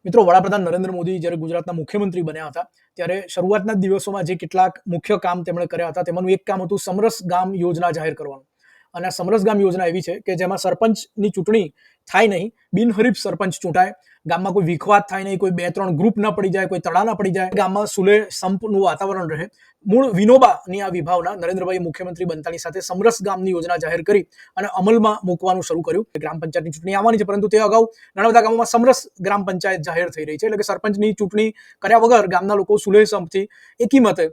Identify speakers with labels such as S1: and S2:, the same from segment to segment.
S1: મિત્રો, વડાપ્રધાન નરેન્દ્ર મોદી જ્યારે ગુજરાતના મુખ્યમંત્રી બન્યા હતા ત્યારે શરૂઆતના દિવસોમાં જે કેટલાક મુખ્ય કામ તેમણે કર્યા હતા તેમાંનું એક કામ હતું સમરસ ગામ યોજના જાહેર કરવાનું. અને આ સમરસ ગામ યોજના એવી છે કે જેમાં સરપંચની ચૂંટણી થાય નહીં, બિનહરીફ સરપંચ ચૂંટાય, ગામમાં કોઈ વિખવાદ થાય નહીં, કોઈ 2-3 ગ્રુપ ના પડી જાય, કોઈ તળા ના પડી જાય, ગામમાં સુલે સંપનું વાતાવરણ રહે. મૂળ વિનોબાની આ વિભાવના નરેન્દ્રભાઈ મુખ્યમંત્રી બનતાની સાથે સમરસ ગામની યોજના જાહેર કરી અને અમલમાં મૂકવાનું શરૂ કર્યું. ગ્રામ પંચાયતની ચૂંટણી આવવાની છે, પરંતુ તે અગાઉ ઘણા બધા ગામોમાં સમરસ ગ્રામ પંચાયત જાહેર થઈ રહી છે. એટલે કે સરપંચની ચૂંટણી કર્યા વગર ગામના લોકો સુલે સંપથી એકીમતે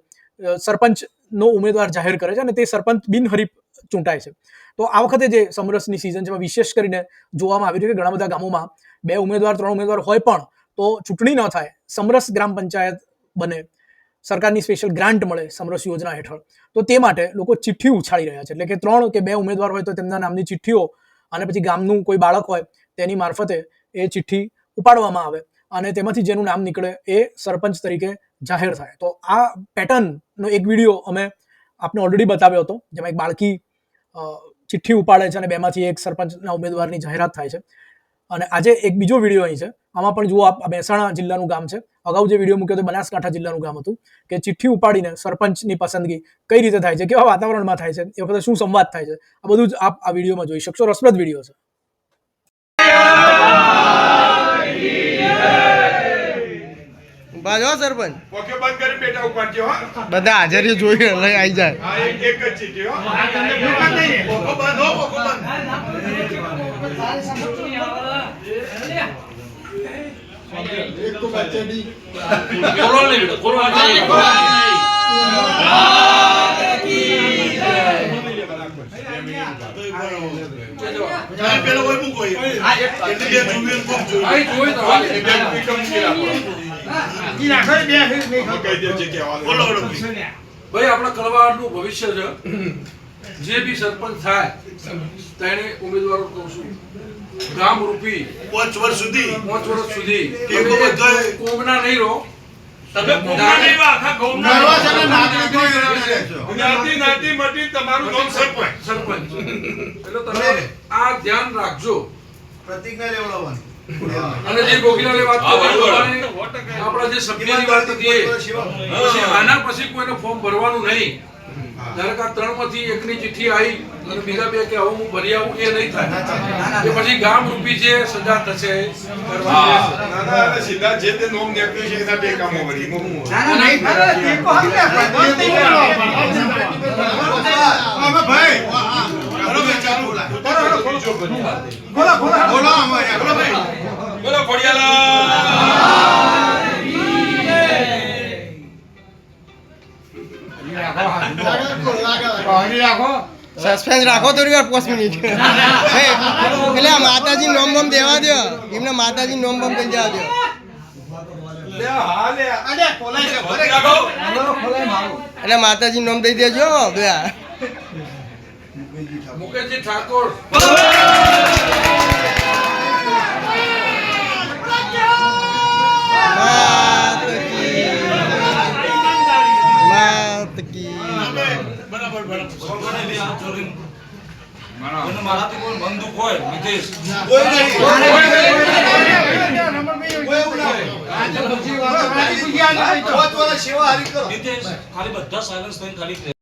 S1: સરપંચનો ઉમેદવાર જાહેર કરે છે અને તે સરપંચ બિનહરીફ ચૂંટાય છે. તો આ વખતે જે સમરસની સિઝન છે વિશેષ કરીને જોવામાં આવી રહ્યું કે ઘણા બધા ગામોમાં 2 ઉમેદવાર 3 ઉમેદવાર હોય પણ તો ચૂંટણી ન થાય, સમરસ ગ્રામ પંચાયત બને, સરકારની સ્પેશિયલ ગ્રાન્ટ મળે સમરસ યોજના હેઠળ. તો તે માટે લોકો ચિઠ્ઠી ઉછાળી રહ્યા છે. એટલે કે 3 કે 2 ઉમેદવાર હોય તો તેમના નામની ચિઠ્ઠીઓ અને પછી ગામનું કોઈ બાળક હોય તેની મારફતે એ ચિઠ્ઠી ઉપાડવામાં આવે અને તેમાંથી જેનું નામ નીકળે એ સરપંચ તરીકે જાહેર થાય. તો આ પેટર્નનો એક વિડીયો અમે આપને ઓલરેડી બતાવ્યો હતો, જેમાં એક બાળકી ચિઠ્ઠી ઉપાડે છે અને 2માંથી એક સરપંચના ઉમેદવારની જાહેરાત થાય છે. અને આજે એક બીજો વિડીયો અહીં છે. આમાં પણ જુઓ, આ મહેસાણા જિલ્લાનું ગામ છે. અગાઉ જે વિડીયો મૂક્યો તો બનાસકાંઠા જિલ્લાનું ગામ હતું કે ચિઠ્ઠી ઉપાડીને સરપંચની પસંદગી કઈ રીતે થાય છે, કેવા વાતાવરણમાં થાય છે, એ વખતે શું સંવાદ થાય છે, આ બધું જ આપ આ વિડીયોમાં જોઈ શકશો. રસપ્રદ વિડીયો છે.
S2: બાજો સરપંચ
S3: ઓકે, બંધ કરી બેટા ઉપાડજો. હો,
S2: બધા હાજરી જોઈ લઈ આવી જાય.
S3: હા, એક જ ચીટી. હો, ઓકો બંધ. હો, ઓકો બંધ. એક તો બચ્ચે દી કોરો લે બેટા, કોરો આ પેલો કોઈ મૂકો આ એક બે જુવેલ કોક જોઈ આ જોઈ તો આ એક બે કમ કે આપો ઈ રાખો બે નહીં કહી દે છે કે બોલો બોલો
S4: ભાઈ, આપણા કલવાડનું ભવિષ્ય છે. જે બી સરપંચ થાય તેને ઉમેદવારો કહું છું, ગામ રૂપી
S3: 5 વર્ષ સુધી
S4: કોમના નહીં રહો.
S3: તમે કોમના નહીં રહો, આખા ગામના રહો છો ને નાતી મટી તમારું નામ સરપંચ.
S4: એટલે તમે આ ધ્યાન રાખજો.
S3: પ્રતિજ્ઞા લેવડાવવાની.
S4: અને જે ગોગીલાલે વાત કરી, આપણા જે સભ્યની વાત હતી, પછી આના પછી કોઈને ફોર્મ ભરવાનું નહીં. ધારો કે 3 માંથી એકની ચિઠ્ઠી આવી અને બીજા 2 કે આવું હું ભરી આવું, એ નહીં થાય. એ પછી ગામ રૂપી જે સજા થશે
S3: નાના સીધા જે તે નોમ નેક્યું છે એના બે કામો કરી ભાઈ બોલો ખોડિયાલા.
S2: સસ્પેન્સ રાખો થોડી વાર, 5 મિનિટ. એટલે આ માતાજી નોમ બમ દેવા દો, એમને માતાજી નોમ બમ કહી દેવા દો. એટલે માતાજી નોમ દઈ દેજો.
S4: મુકેશજી ઠાકોર
S5: બંદૂક હોય નિતેશ ખાલી બધા સાયલન્સ થઈને ખાલી